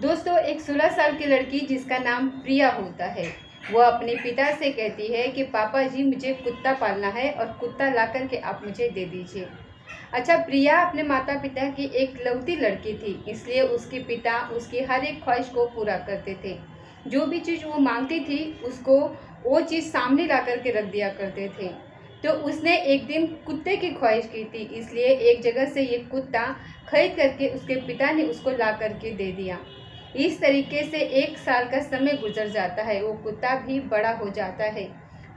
दोस्तों, एक 16 साल की लड़की जिसका नाम प्रिया होता है, वो अपने पिता से कहती है कि पापा जी मुझे कुत्ता पालना है और कुत्ता ला कर के आप मुझे दे दीजिए। अच्छा, प्रिया अपने माता पिता की एक लौती लड़की थी, इसलिए उसके पिता उसकी हर एक ख्वाहिश को पूरा करते थे। जो भी चीज़ वो मांगती थी उसको वो चीज़ सामने ला कर के रख दिया करते थे। तो उसने एक दिन कुत्ते की ख्वाहिश की थी, इसलिए एक जगह से ये कुत्ता खरीद करके उसके पिता ने उसको ला करके दे दिया। इस तरीके से 1 साल का समय गुजर जाता है, वो कुत्ता भी बड़ा हो जाता है।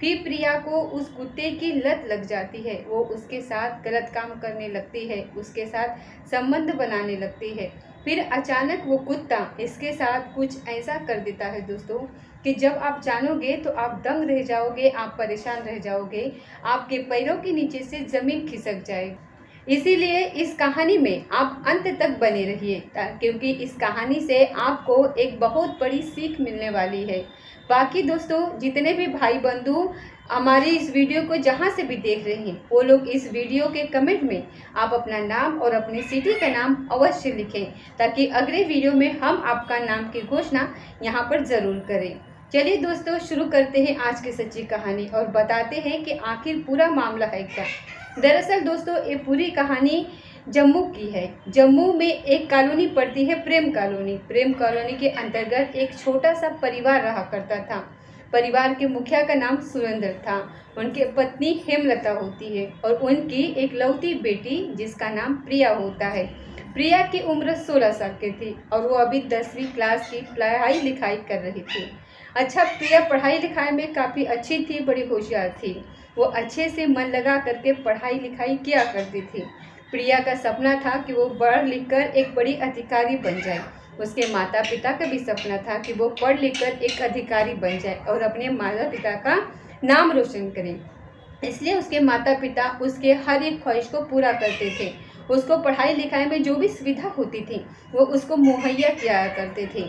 फिर प्रिया को उस कुत्ते की लत लग जाती है, वो उसके साथ गलत काम करने लगती है, उसके साथ संबंध बनाने लगती है। फिर अचानक वो कुत्ता इसके साथ कुछ ऐसा कर देता है दोस्तों, कि जब आप जानोगे तो आप दंग रह जाओगे, आप परेशान रह जाओगे, आपके पैरों के नीचे से ज़मीन खिसक जाएगी। इसीलिए इस कहानी में आप अंत तक बने रहिए, क्योंकि इस कहानी से आपको एक बहुत बड़ी सीख मिलने वाली है। बाकी दोस्तों, जितने भी भाई बंधु हमारी इस वीडियो को जहाँ से भी देख रहे हैं, वो लोग इस वीडियो के कमेंट में आप अपना नाम और अपनी सिटी का नाम अवश्य लिखें, ताकि अगले वीडियो में हम आपका नाम की घोषणा यहाँ पर ज़रूर करें। चलिए दोस्तों, शुरू करते हैं आज की सच्ची कहानी और बताते हैं कि आखिर पूरा मामला है क्या। दरअसल दोस्तों, ये पूरी कहानी जम्मू की है। जम्मू में एक कॉलोनी पड़ती है, प्रेम कॉलोनी। प्रेम कॉलोनी के अंतर्गत एक छोटा सा परिवार रहा करता था। परिवार के मुखिया का नाम सुरेंद्र था, उनकी पत्नी हेमलता होती है और उनकी एक लौती बेटी जिसका नाम प्रिया होता है। प्रिया की उम्र 16 साल की थी और वो अभी 10वीं क्लास की पढ़ाई लिखाई कर रही थी। अच्छा, प्रिया पढ़ाई लिखाई में काफ़ी अच्छी थी, बड़ी होशियार थी। वो अच्छे से मन लगा करके पढ़ाई लिखाई किया करती थी। प्रिया का सपना था कि वो पढ़ लिख कर एक बड़ी अधिकारी बन जाए। उसके माता पिता का भी सपना था कि वो पढ़ लिख कर एक अधिकारी बन जाए और अपने माता पिता का नाम रोशन करे। इसलिए उसके माता पिता उसके हर एक ख्वाहिश को पूरा करते थे। उसको पढ़ाई लिखाई में जो भी सुविधा होती थी वो उसको मुहैया किया करते थे।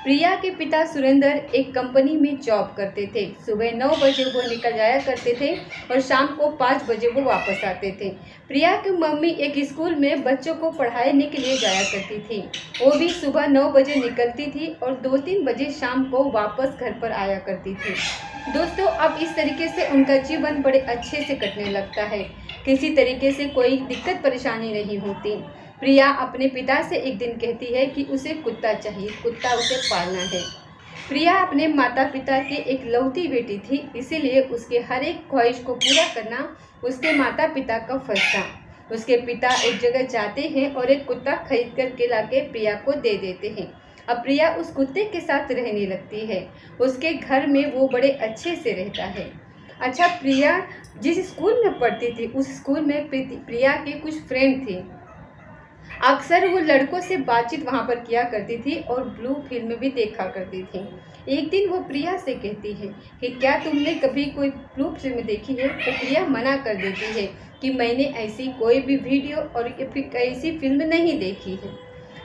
प्रिया के पिता सुरेंद्र एक कंपनी में जॉब करते थे। सुबह 9 बजे वो निकल जाया करते थे और शाम को 5 बजे वो वापस आते थे। प्रिया की मम्मी एक स्कूल में बच्चों को पढ़ाने के लिए जाया करती थी। वो भी सुबह 9 बजे निकलती थी और 2-3 बजे शाम को वापस घर पर आया करती थी। दोस्तों, अब इस तरीके से उनका जीवन बड़े अच्छे से कटने लगता है। किसी तरीके से कोई दिक्कत परेशानी नहीं होती। प्रिया अपने पिता से एक दिन कहती है कि उसे कुत्ता चाहिए, कुत्ता उसे पालना है। प्रिया अपने माता पिता की एक लौती बेटी थी, इसीलिए उसके हर एक ख्वाहिश को पूरा करना उसके माता पिता का फर्ज था। उसके पिता एक जगह जाते हैं और एक कुत्ता खरीद कर के लाके प्रिया को दे देते हैं। अब प्रिया उस कुत्ते के साथ रहने लगती है। उसके घर में वो बड़े अच्छे से रहता है। अच्छा, प्रिया जिस स्कूल में पढ़ती थी उस स्कूल में प्रिया के कुछ फ्रेंड थे। अक्सर वो लड़कों से बातचीत वहाँ पर किया करती थी और ब्लू फिल्म भी देखा करती थी। एक दिन वो प्रिया से कहती है कि क्या तुमने कभी कोई ब्लू फिल्म देखी है? तो प्रिया मना कर देती है कि मैंने ऐसी कोई भी वीडियो और फिर ऐसी फिल्म नहीं देखी है।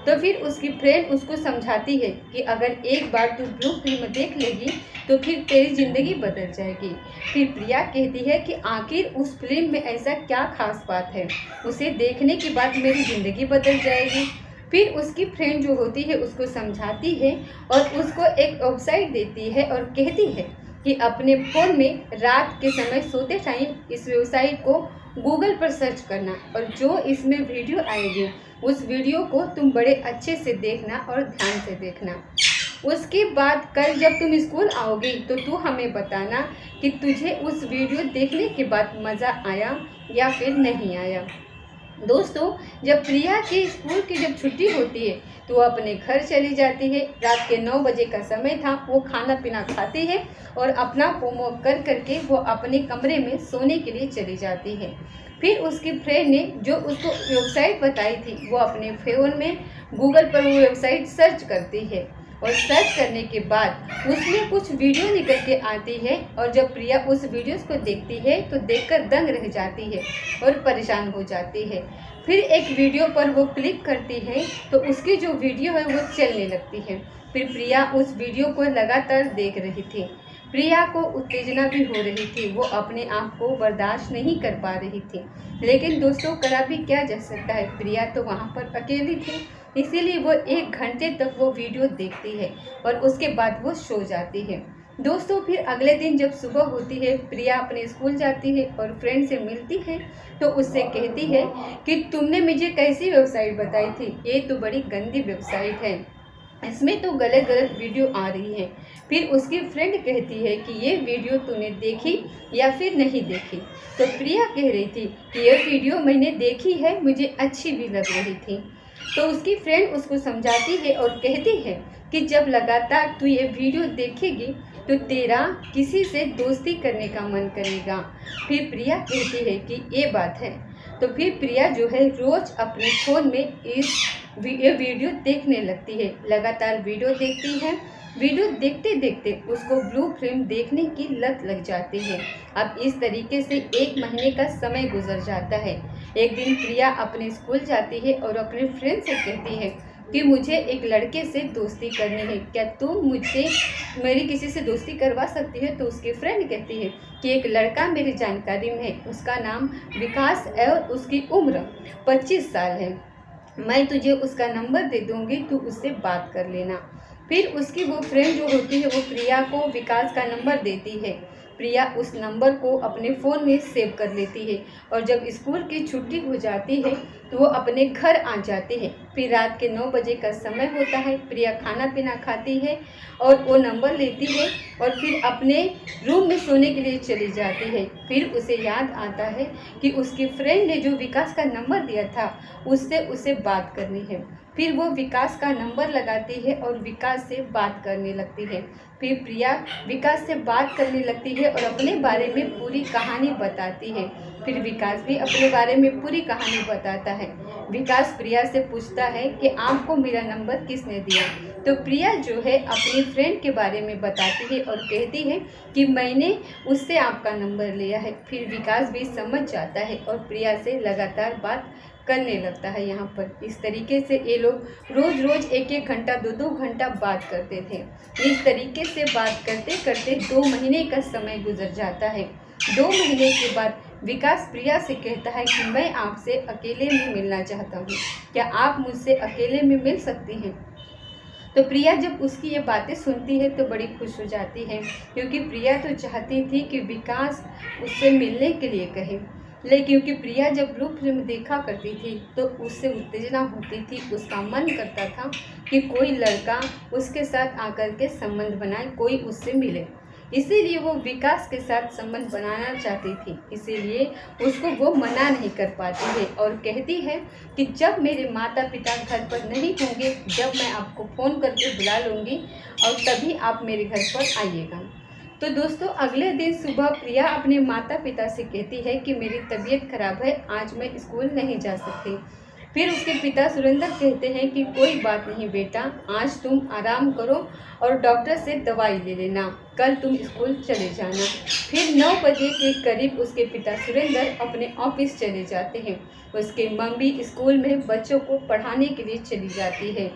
तो फिर उसकी फ्रेंड उसको समझाती है कि अगर एक बार तू ब्लू फिल्म देख लेगी तो फिर तेरी ज़िंदगी बदल जाएगी। फिर प्रिया कहती है कि आखिर उस फिल्म में ऐसा क्या खास बात है, उसे देखने के बाद मेरी ज़िंदगी बदल जाएगी। फिर उसकी फ्रेंड जो होती है उसको समझाती है और उसको एक वेबसाइट देती है और कहती है कि अपने फ़ोन में रात के समय सोते टाइम इस वेबसाइट को गूगल पर सर्च करना और जो इसमें वीडियो आएगी उस वीडियो को तुम बड़े अच्छे से देखना और ध्यान से देखना। उसके बाद कल जब तुम स्कूल आओगी तो तू हमें बताना कि तुझे उस वीडियो देखने के बाद मज़ा आया या फिर नहीं आया। दोस्तों, जब प्रिया की स्कूल की जब छुट्टी होती है तो वो अपने घर चली जाती है। रात के 9 बजे का समय था। वो खाना पीना खाती है और अपना होमवर्क कर करके वो अपने कमरे में सोने के लिए चली जाती है। फिर उसकी फ्रेंड ने जो उसको वेबसाइट बताई थी वो अपने फ़ोन में गूगल पर वो वेबसाइट सर्च करती है और सर्च करने के बाद उसमें कुछ वीडियो निकल के आती है और जब प्रिया उस वीडियोस को देखती है तो देखकर दंग रह जाती है और परेशान हो जाती है। फिर एक वीडियो पर वो क्लिक करती है तो उसकी जो वीडियो है वो चलने लगती है। फिर प्रिया उस वीडियो को लगातार देख रही थी। प्रिया को उत्तेजना भी हो रही थी, वो अपने आप को बर्दाश्त नहीं कर पा रही थी। लेकिन दोस्तों, करा भी क्या जा सकता है, प्रिया तो वहाँ पर अकेली थी। इसीलिए वो 1 घंटे तक वो वीडियो देखती है और उसके बाद वो सो जाती है। दोस्तों फिर अगले दिन जब सुबह होती है, प्रिया अपने स्कूल जाती है और फ्रेंड से मिलती है तो उससे कहती है कि तुमने मुझे कैसी वेबसाइट बताई थी, ये तो बड़ी गंदी वेबसाइट है, इसमें तो गलत गलत वीडियो आ रही है। फिर उसकी फ्रेंड कहती है कि ये वीडियो तूने देखी या फिर नहीं देखी। तो प्रिया कह रही थी कि ये वीडियो मैंने देखी है, मुझे अच्छी भी लग रही थी। तो उसकी फ्रेंड उसको समझाती है और कहती है कि जब लगातार तू ये वीडियो देखेगी तो तेरा किसी से दोस्ती करने का मन करेगा। फिर प्रिया कहती है कि ये बात है। तो फिर प्रिया जो है रोज़ अपने फ़ोन में ये वीडियो देखने लगती है, लगातार वीडियो देखती है। वीडियो देखते देखते उसको ब्लू फिल्म देखने की लत लग जाती है। अब इस तरीके से 1 महीने का समय गुजर जाता है। एक दिन प्रिया अपने स्कूल जाती है और अपने फ्रेंड से कहती है कि मुझे एक लड़के से दोस्ती करनी है, क्या तुम मुझसे मेरी किसी से दोस्ती करवा सकती है। तो उसकी फ्रेंड कहती है कि एक लड़का मेरी जानकारी में है, उसका नाम विकास है और उसकी उम्र 25 साल है, मैं तुझे उसका नंबर दे दूँगी, तू उससे बात कर लेना। फिर उसकी वो फ्रेंड जो होती है वो प्रिया को विकास का नंबर देती है। प्रिया उस नंबर को अपने फ़ोन में सेव कर लेती है और जब स्कूल की छुट्टी हो जाती है तो वो अपने घर आ जाती है। फिर रात के 9 बजे का समय होता है। प्रिया खाना पीना खाती है और वो नंबर लेती है और फिर अपने रूम में सोने के लिए चली जाती है। फिर उसे याद आता है कि उसकी फ्रेंड ने जो विकास का नंबर दिया था उससे उसे बात करनी है। फिर वो विकास का नंबर लगाती है और विकास से बात करने लगती है। फिर प्रिया विकास से बात करने लगती है और अपने बारे में पूरी कहानी बताती है। फिर विकास भी अपने बारे में पूरी कहानी बताता है। विकास प्रिया से पूछता है कि आपको मेरा नंबर किसने दिया। तो प्रिया जो है अपनी फ्रेंड के बारे में बताती है और कहती है कि मैंने उससे आपका नंबर लिया है। फिर विकास भी समझ जाता है और प्रिया से लगातार बात करने लगता है। यहाँ पर इस तरीके से ये लोग रोज़ रोज़ 1-1 घंटा 2-2 घंटा बात करते थे। इस तरीके से बात करते करते 2 महीने का समय गुजर जाता है। 2 महीने के बाद विकास प्रिया से कहता है कि मैं आपसे अकेले में मिलना चाहता हूँ, क्या आप मुझसे अकेले में मिल सकती हैं। तो प्रिया जब उसकी ये बातें सुनती है तो बड़ी खुश हो जाती है, क्योंकि प्रिया तो चाहती थी कि विकास उससे मिलने के लिए कहे। लेकिन क्योंकि प्रिया जब ब्लू फिल्म देखा करती थी तो उससे उत्तेजना होती थी, उसका मन करता था कि कोई लड़का उसके साथ आकर के संबंध बनाए, कोई उससे मिले। इसीलिए वो विकास के साथ संबंध बनाना चाहती थी। इसीलिए उसको वो मना नहीं कर पाती है और कहती है कि जब मेरे माता पिता घर पर नहीं होंगे, जब मैं आपको फ़ोन करके बुला लूँगी और तभी आप मेरे घर पर आइएगा। तो दोस्तों अगले दिन सुबह प्रिया अपने माता पिता से कहती है कि मेरी तबीयत खराब है, आज मैं स्कूल नहीं जा सकती। फिर उसके पिता सुरेंद्र कहते हैं कि कोई बात नहीं बेटा, आज तुम आराम करो और डॉक्टर से दवाई ले लेना, कल तुम स्कूल चले जाना। फिर 9 बजे के करीब उसके पिता सुरेंद्र अपने ऑफिस चले जाते हैं। उसके मम्मी स्कूल में बच्चों को पढ़ाने के लिए चली जाती है।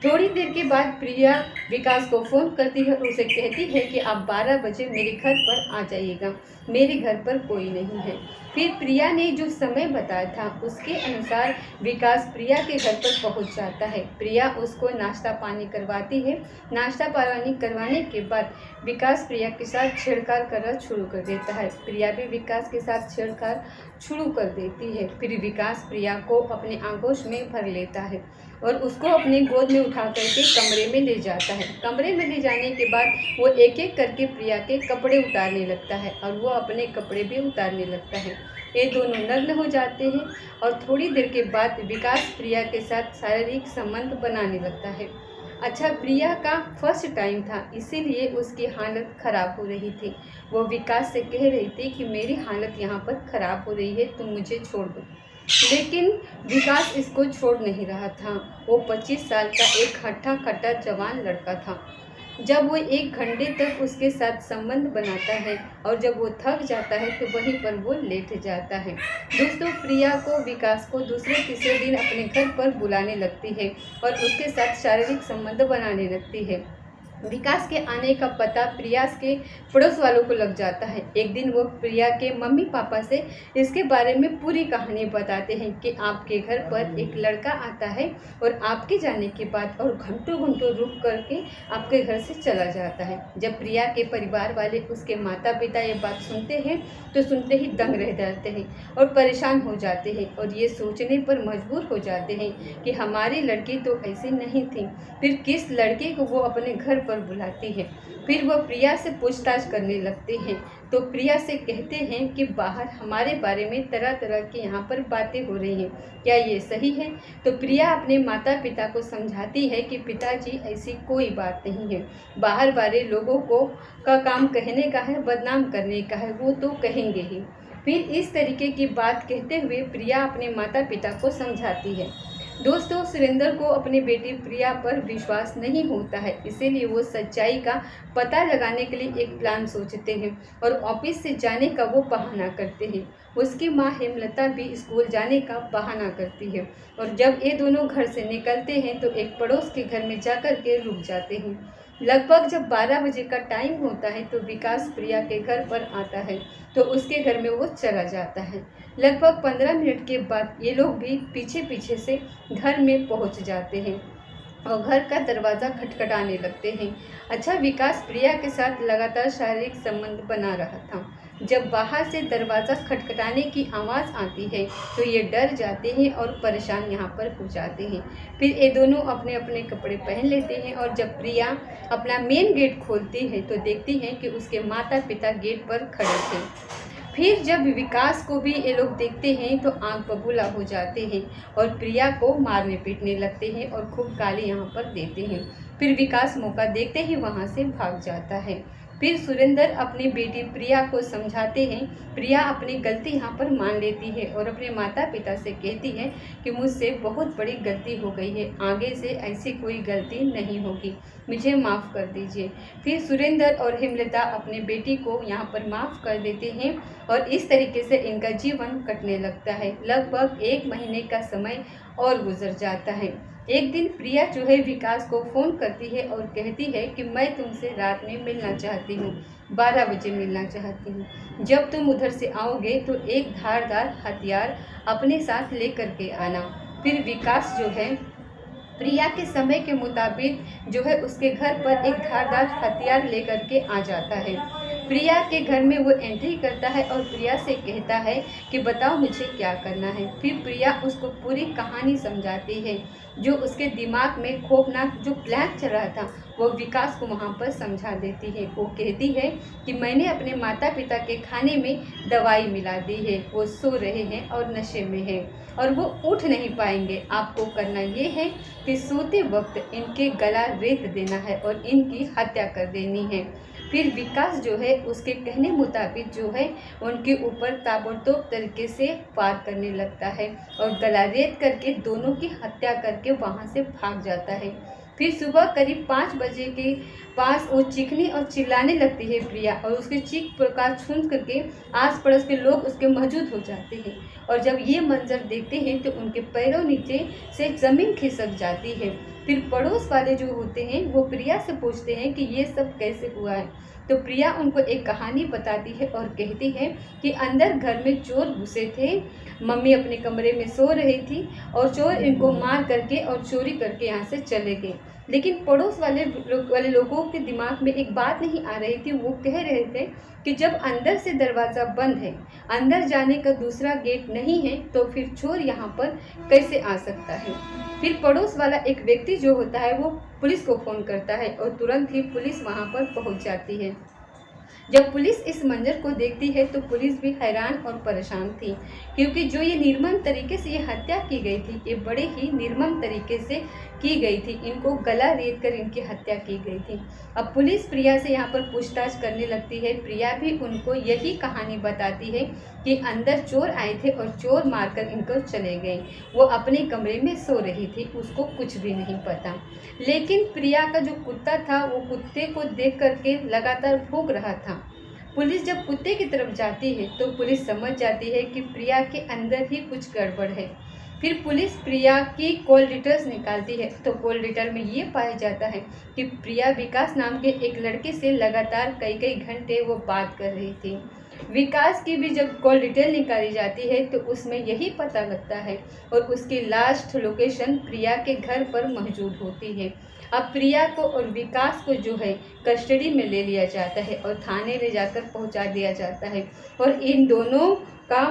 थोड़ी देर के बाद प्रिया विकास को फ़ोन करती है और उसे कहती है कि आप 12 बजे मेरे घर पर आ जाइएगा, मेरे घर पर कोई नहीं है। फिर प्रिया ने जो समय बताया था उसके अनुसार विकास प्रिया के घर पर पहुंच जाता है। प्रिया उसको नाश्ता पानी करवाती है। नाश्ता पानी करवाने के बाद विकास प्रिया के साथ छेड़छाड़ करना शुरू कर देता है। प्रिया भी विकास के साथ छेड़छाड़ शुरू कर देती है। फिर विकास प्रिया को अपने आगोश में भर लेता है और उसको अपने गोद में उठा करके कमरे में ले जाता है। कमरे में ले जाने के बाद वो एक एक करके प्रिया के कपड़े उतारने लगता है और वो अपने कपड़े भी उतारने लगता है। ये दोनों नग्न हो जाते हैं और थोड़ी देर के बाद विकास प्रिया के साथ शारीरिक संबंध बनाने लगता है। अच्छा, प्रिया का फर्स्ट टाइम था, इसीलिए उसकी हालत ख़राब हो रही थी। वो विकास से कह रही थी कि मेरी हालत यहाँ पर ख़राब हो रही है, तुम मुझे छोड़ दो। लेकिन विकास इसको छोड़ नहीं रहा था। वो 25 साल का एक हट्टा-कट्टा जवान लड़का था। जब वो 1 घंटे तक उसके साथ संबंध बनाता है और जब वो थक जाता है तो वहीं पर वो लेट जाता है। दोस्तों प्रिया को विकास को दूसरे तीसरे दिन अपने घर पर बुलाने लगती है और उसके साथ शारीरिक संबंध बनाने लगती है। विकास के आने का पता प्रिया के पड़ोस वालों को लग जाता है। एक दिन वो प्रिया के मम्मी पापा से इसके बारे में पूरी कहानी बताते हैं कि आपके घर पर एक लड़का आता है और आपके जाने के बाद और घंटों घंटों रुक करके आपके घर से चला जाता है। जब प्रिया के परिवार वाले उसके माता पिता ये बात सुनते हैं तो सुनते ही दंग रह जाते हैं और परेशान हो जाते हैं और ये सोचने पर मजबूर हो जाते हैं कि हमारी लड़की तो ऐसी नहीं थी, फिर किस लड़के को वो अपने घर पर बुलाती है। फिर वो प्रिया से पूछताछ करने लगते हैं तो प्रिया से कहते हैं कि बाहर हमारे बारे में तरह तरह की यहाँ पर बातें हो रही हैं, क्या ये सही है? तो प्रिया अपने माता पिता को समझाती है कि पिताजी ऐसी कोई बात नहीं है, बाहर वाले लोगों को का काम कहने का है, बदनाम करने का है, वो तो कहेंगे ही। फिर इस तरीके की बात कहते हुए प्रिया अपने माता पिता को समझाती है। दोस्तों, सुरेंद्र को अपनी बेटी प्रिया पर विश्वास नहीं होता है, इसीलिए वो सच्चाई का पता लगाने के लिए एक प्लान सोचते हैं और ऑफिस से जाने का वो बहाना करते हैं। उसकी माँ हेमलता भी स्कूल जाने का बहाना करती है और जब ये दोनों घर से निकलते हैं तो एक पड़ोस के घर में जाकर के रुक जाते हैं। लगभग जब 12 बजे का टाइम होता है तो विकास प्रिया के घर पर आता है तो उसके घर में वो चला जाता है। लगभग 15 मिनट के बाद ये लोग भी पीछे पीछे से घर में पहुंच जाते हैं और घर का दरवाज़ा खटखटाने लगते हैं। अच्छा, विकास प्रिया के साथ लगातार शारीरिक संबंध बना रहा था। जब बाहर से दरवाज़ा खटखटाने की आवाज़ आती है तो ये डर जाते हैं और परेशान यहाँ पर हो जाते हैं। फिर ये दोनों अपने अपने कपड़े पहन लेते हैं और जब प्रिया अपना मेन गेट खोलती है तो देखती हैं कि उसके माता पिता गेट पर खड़े थे। फिर जब विकास को भी ये लोग देखते हैं तो आंख बबूला हो जाते हैं और प्रिया को मारने पीटने लगते हैं और खूब गाली यहाँ पर देते हैं। फिर विकास मौका देखते ही वहाँ से भाग जाता है। फिर सुरेंद्र अपनी बेटी प्रिया को समझाते हैं। प्रिया अपनी गलती यहाँ पर मान लेती है और अपने माता पिता से कहती है कि मुझसे बहुत बड़ी गलती हो गई है, आगे से ऐसी कोई गलती नहीं होगी, मुझे माफ़ कर दीजिए। फिर सुरेंद्र और हेमलता अपनी बेटी को यहाँ पर माफ़ कर देते हैं और इस तरीके से इनका जीवन कटने लगता है। लगभग 1 महीने का समय और गुजर जाता है। एक दिन प्रिया जो है विकास को फ़ोन करती है और कहती है कि मैं तुमसे रात में मिलना चाहती हूँ, 12 बजे मिलना चाहती हूँ। जब तुम उधर से आओगे तो एक धारदार हथियार अपने साथ लेकर के आना। फिर विकास जो है प्रिया के समय के मुताबिक जो है उसके घर पर एक धारदार हथियार लेकर के आ जाता है। प्रिया के घर में वो एंट्री करता है और प्रिया से कहता है कि बताओ मुझे क्या करना है। फिर प्रिया उसको पूरी कहानी समझाती है, जो उसके दिमाग में खौफनाक जो प्लान चल रहा था वो विकास को वहाँ पर समझा देती है। वो कहती है कि मैंने अपने माता पिता के खाने में दवाई मिला दी है, वो सो रहे हैं और नशे में हैं और वो उठ नहीं पाएंगे। आपको करना ये है कि सोते वक्त इनके गला रेत देना है और इनकी हत्या कर देनी है। फिर विकास जो है उसके कहने मुताबिक जो है उनके ऊपर ताबड़तोड़ तरीके से वार करने लगता है और गला रेत करके दोनों की हत्या करके वहाँ से भाग जाता है। फिर सुबह करीब 5 बजे के पास वो चीखने और चिल्लाने लगती है प्रिया और उसके चीख प्रकाश सुन करके आस पड़ोस के लोग उसके मौजूद हो जाते हैं और जब ये मंजर देखते हैं तो उनके पैरों नीचे से ज़मीन खिसक जाती है। फिर पड़ोस वाले जो होते हैं वो प्रिया से पूछते हैं कि ये सब कैसे हुआ है। तो प्रिया उनको एक कहानी बताती है और कहती है कि अंदर घर में चोर घुसे थे, मम्मी अपने कमरे में सो रही थी और चोर इनको मार करके और चोरी करके यहाँ से चले गए। लेकिन पड़ोस वाले लोगों के दिमाग में एक बात नहीं आ रही थी। वो कह रहे थे कि जब अंदर से दरवाज़ा बंद है, अंदर जाने का दूसरा गेट नहीं है, तो फिर चोर यहाँ पर कैसे आ सकता है। फिर पड़ोस वाला एक व्यक्ति जो होता है वो पुलिस को फ़ोन करता है और तुरंत ही पुलिस वहाँ पर पहुँच जाती है। जब पुलिस इस मंजर को देखती है तो पुलिस भी हैरान और परेशान थी, क्योंकि जो ये निर्मम तरीके से ये हत्या की गई थी, ये बड़े ही निर्मम तरीके से की गई थी। इनको गला रेत कर इनकी हत्या की गई थी। अब पुलिस प्रिया से यहाँ पर पूछताछ करने लगती है। प्रिया भी उनको यही कहानी बताती है कि अंदर चोर आए थे और चोर मारकर इनको चले गए। वो अपने कमरे में सो रही थी, उसको कुछ भी नहीं पता। लेकिन प्रिया का जो कुत्ता था वो कुत्ते को देख करके लगातार भौंक रहा था। पुलिस जब कुत्ते की तरफ जाती है तो पुलिस समझ जाती है कि प्रिया के अंदर ही कुछ गड़बड़ है। फिर पुलिस प्रिया की कॉल डिटेल्स निकालती है, तो कॉल डिटेल में ये पाया जाता है कि प्रिया विकास नाम के एक लड़के से लगातार कई कई घंटे वो बात कर रही थी। विकास की भी जब कॉल डिटेल निकाली जाती है तो उसमें यही पता लगता है और उसकी लास्ट लोकेशन प्रिया के घर पर मौजूद होती है। अब प्रिया को और विकास को जो है कस्टडी में ले लिया जाता है और थाने ले जाकर पहुंचा दिया जाता है और इन दोनों का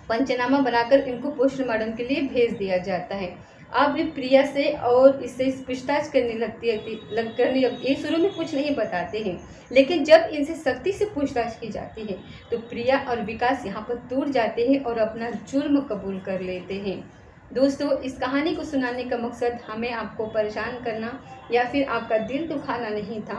पंचनामा बनाकर इनको पोस्टमार्टम के लिए भेज दिया जाता है। अब प्रिया से और इससे पूछताछ करने लगती है ये शुरू में कुछ नहीं बताते हैं, लेकिन जब इनसे सख्ती से पूछताछ की जाती है तो प्रिया और विकास यहाँ पर टूट जाते हैं और अपना जुर्म कबूल कर लेते हैं। दोस्तों, इस कहानी को सुनाने का मकसद हमें आपको परेशान करना या फिर आपका दिल दुखाना नहीं था,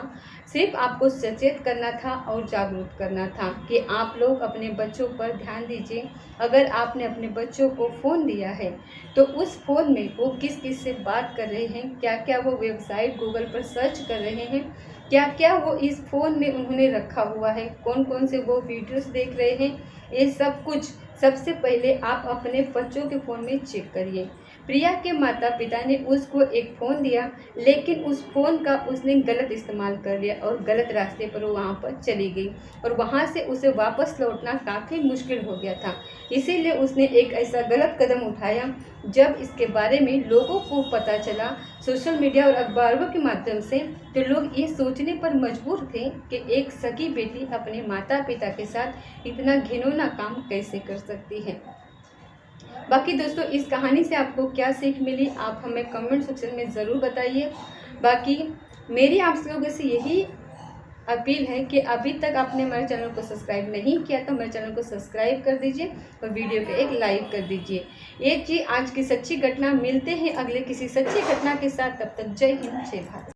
सिर्फ आपको सचेत करना था और जागरूक करना था कि आप लोग अपने बच्चों पर ध्यान दीजिए। अगर आपने अपने बच्चों को फ़ोन दिया है तो उस फ़ोन में वो किस किस से बात कर रहे हैं, क्या क्या वो वेबसाइट गूगल पर सर्च कर रहे हैं, क्या क्या वो इस फ़ोन में उन्होंने रखा हुआ है, कौन कौन से वो वीडियोस देख रहे हैं, ये सब कुछ सबसे पहले आप अपने बच्चों के फ़ोन में चेक करिए। प्रिया के माता पिता ने उसको एक फ़ोन दिया, लेकिन उस फ़ोन का उसने गलत इस्तेमाल कर लिया और गलत रास्ते पर वो वहाँ पर चली गई और वहाँ से उसे वापस लौटना काफ़ी मुश्किल हो गया था। इसीलिए उसने एक ऐसा गलत कदम उठाया। जब इसके बारे में लोगों को पता चला सोशल मीडिया और अखबारों के माध्यम से, तो लोग ये सोचने पर मजबूर थे कि एक सगी बेटी अपने माता पिता के साथ इतना घिनौना काम कैसे कर सकती है। बाकी दोस्तों, इस कहानी से आपको क्या सीख मिली आप हमें कमेंट सेक्शन में ज़रूर बताइए। बाकी मेरी आप लोगों से यही अपील है कि अभी तक आपने हमारे चैनल को सब्सक्राइब नहीं किया तो हमारे चैनल को सब्सक्राइब कर दीजिए और वीडियो पे एक लाइक कर दीजिए। ये थी आज की सच्ची घटना। मिलते हैं अगले किसी सच्ची घटना के साथ, तब तक जय हिंद जय भारत।